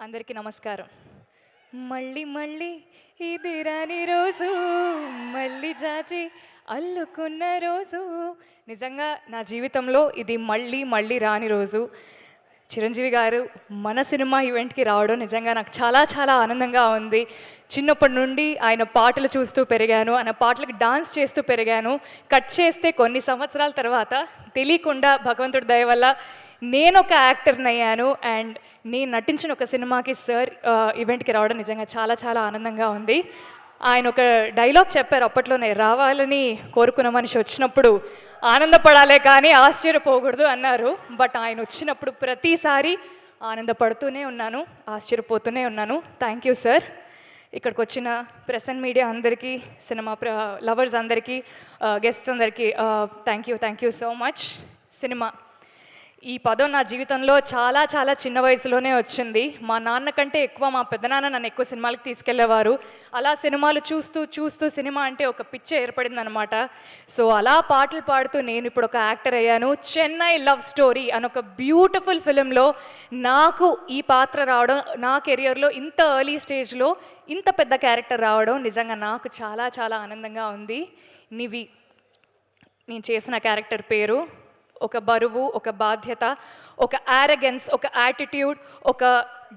అందరికీ నమస్కారం. మళ్ళీ మళ్ళీ ఇది రాని రోజు, మళ్ళీ జాచి అల్లుకున్న రోజు. నిజంగా నా జీవితంలో ఇది మళ్ళీ మళ్ళీ రాని రోజు. చిరంజీవి గారు మన సినిమా ఈవెంట్కి రావడం నిజంగా నాకు చాలా చాలా ఆనందంగా ఉంది. చిన్నప్పటి నుండి ఆయన పాటలు చూస్తూ పెరిగాను, ఆయన పాటలకు డాన్స్ చేస్తూ పెరిగాను. కట్ చేస్తే కొన్ని సంవత్సరాల తర్వాత తెలియకుండా భగవంతుడి దయ వల్ల నేను ఒక యాక్టర్ని అయ్యాను. అండ్ నేను నటించిన ఒక సినిమాకి సార్ ఈవెంట్కి రావడం నిజంగా చాలా చాలా ఆనందంగా ఉంది. ఆయన ఒక డైలాగ్ చెప్పారు అప్పట్లోనే, రావాలని కోరుకున్న మనిషి వచ్చినప్పుడు ఆనందపడాలే కానీ ఆశ్చర్యపోకూడదు అన్నారు. బట్ ఆయన వచ్చినప్పుడు ప్రతిసారి ఆనందపడుతూనే ఉన్నాను, ఆశ్చర్యపోతూనే ఉన్నాను. Thank you sir. ఇక్కడికి వచ్చిన ప్రెస్ అండ్ మీడియా అందరికీ, సినిమా లవర్స్ అందరికీ, గెస్ట్స్ అందరికీ thank you so much. Cinema ఈ పదం నా జీవితంలో చాలా చాలా చిన్న వయసులోనే వచ్చింది. మా నాన్న కంటే ఎక్కువ మా పెద్దనాన్న నన్ను ఎక్కువ సినిమాలకు తీసుకెళ్లేవారు. అలా సినిమాలు చూస్తూ చూస్తూ సినిమా అంటే ఒక పిచ్చి ఏర్పడింది అనమాట. సో అలా పాటలు పాడుతూ నేను ఇప్పుడు ఒక యాక్టర్ అయ్యాను. చెన్నై లవ్ స్టోరీ అని ఒక బ్యూటిఫుల్ ఫిలింలో నాకు ఈ పాత్ర రావడం, నా కెరియర్లో ఇంత ఎర్లీ స్టేజ్లో ఇంత పెద్ద క్యారెక్టర్ రావడం నిజంగా నాకు చాలా చాలా ఆనందంగా ఉంది. నివి నేను చేసిన క్యారెక్టర్ పేరు. ఒక బరువు, ఒక బాధ్యత, ఒక యారగెన్స్, ఒక యాటిట్యూడ్, ఒక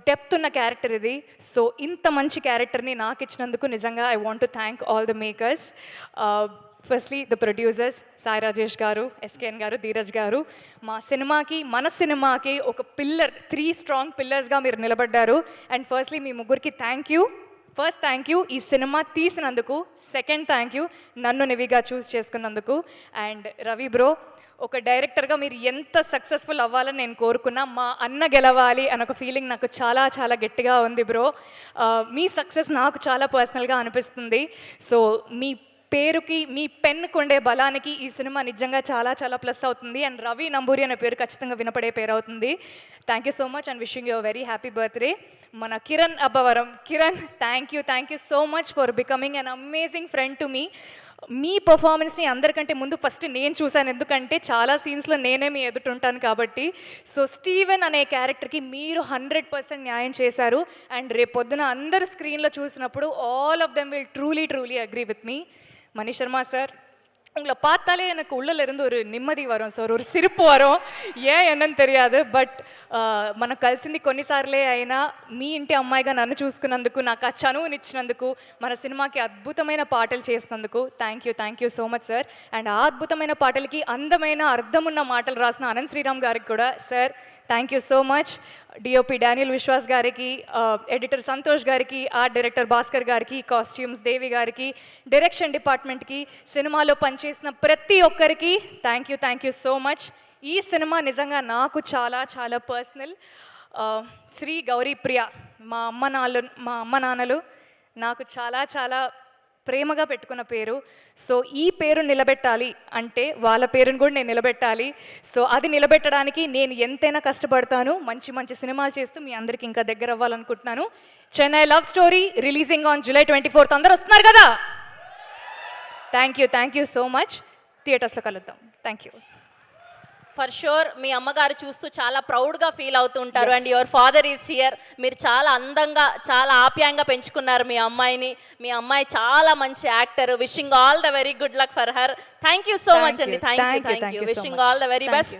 డెప్త్ ఉన్న క్యారెక్టర్ ఇది. సో ఇంత మంచి క్యారెక్టర్ని నాకు ఇచ్చినందుకు నిజంగా I want to thank all the makers. Firstly the producers Sai Rajesh గారు, ఎస్కేఎన్ గారు, ధీరజ్ గారు. మన సినిమాకి ఒక పిల్లర్, 3 స్ట్రాంగ్ పిల్లర్స్గా మీరు నిలబడ్డారు. అండ్ ఫస్ట్లీ మీ ముగ్గురికి థ్యాంక్ యూ ఈ సినిమా తీసినందుకు. సెకండ్ థ్యాంక్ యూ నన్ను నివిగా చూస్ చేసుకున్నందుకు. అండ్ రవి బ్రో, ఒక డైరెక్టర్గా మీరు ఎంత సక్సెస్ఫుల్ అవ్వాలని నేను కోరుకున్నా, మా అన్న గెలవాలి అన్న ఒక ఫీలింగ్ నాకు చాలా చాలా గట్టిగా ఉంది బ్రో. మీ సక్సెస్ నాకు చాలా పర్సనల్గా అనిపిస్తుంది. సో మీ పేరుకి, మీ పెన్నుకు ఉండే బలానికి ఈ సినిమా నిజంగా చాలా చాలా ప్లస్ అవుతుంది. అండ్ రవి నంబూరి అనే పేరు ఖచ్చితంగా వినపడే పేరు అవుతుంది. Thank you so much and wishing you very happy birthday. మన Kiran Abbavaram, Kiran thank you so much for becoming an amazing friend to me. మీ పర్ఫార్మెన్స్ని అందరికంటే ముందు ఫస్ట్ నేను చూశాను, ఎందుకంటే చాలా సీన్స్లో నేనే మీ ఎదుటుంటాను కాబట్టి. సో స్టీవెన్ అనే క్యారెక్టర్కి మీరు 100% న్యాయం చేశారు. అండ్ రేపొద్దున అందరు స్క్రీన్లో చూసినప్పుడు all of them will truly agree with me. Mani Sharma sir, உங்களை பார்த்தாலே எனக்கு உள்ளே இருந்து ஒரு நிம்மதி வரும் சார், ஒரு சிரிப்பு வரும். ஏன் என்னன்னு தெரியாது. బట్ మనకు కలిసింది కొన్నిసార్లే అయినా మీ ఇంటి అమ్మాయిగా నన్ను చూసుకున్నందుకు, నాకు ఆ చనువునిచ్చినందుకు, మన సినిమాకి అద్భుతమైన పాటలు చేసినందుకు thank you so much sir. And ఆ అద్భుతమైన పాటలకి అందమైన అర్థమున్న మాటలు రాసిన అనంత్ శ్రీరామ్ గారికి కూడా sir thank you so much. DOP Daniel Vishwas గారికి, ఎడిటర్ సంతోష్ గారికి, ఆర్ట్ డైరెక్టర్ భాస్కర్ గారికి, కాస్ట్యూమ్స్ దేవి గారికి, డైరెక్షన్ డిపార్ట్మెంట్కి, సినిమాలో పనిచేసిన ప్రతి ఒక్కరికి థ్యాంక్ యూ సో మచ్. ఈ సినిమా నిజంగా నాకు చాలా చాలా పర్సనల్. శ్రీ గౌరీ ప్రియ, మా అమ్మ నాన్నలు నాకు చాలా చాలా ప్రేమగా పెట్టుకున్న పేరు. సో ఈ పేరు నిలబెట్టాలి అంటే వాళ్ళ పేరుని కూడా నేను నిలబెట్టాలి. సో అది నిలబెట్టడానికి నేను ఎంతైనా కష్టపడతాను. మంచి సినిమాలు చేస్తూ మీ అందరికీ ఇంకా దగ్గర అవ్వాలనుకుంటున్నాను. Chennai love story releasing on July 24th. అందరూ వస్తున్నారు కదా? Thank you so much. థియేటర్స్లో కలుద్దాం. Thank you. ఫర్ షూర్ మీ అమ్మగారు చూస్తూ చాలా ప్రౌడ్గా ఫీల్ అవుతుంటారు. And your father is here. మీరు చాలా అందంగా, చాలా ఆప్యాయంగా పెంచుకున్నారు మీ అమ్మాయిని. మీ అమ్మాయి చాలా మంచి actor. Wishing all the very good luck for her. Thank you so much అండి. Thank you. Wishing all the very best.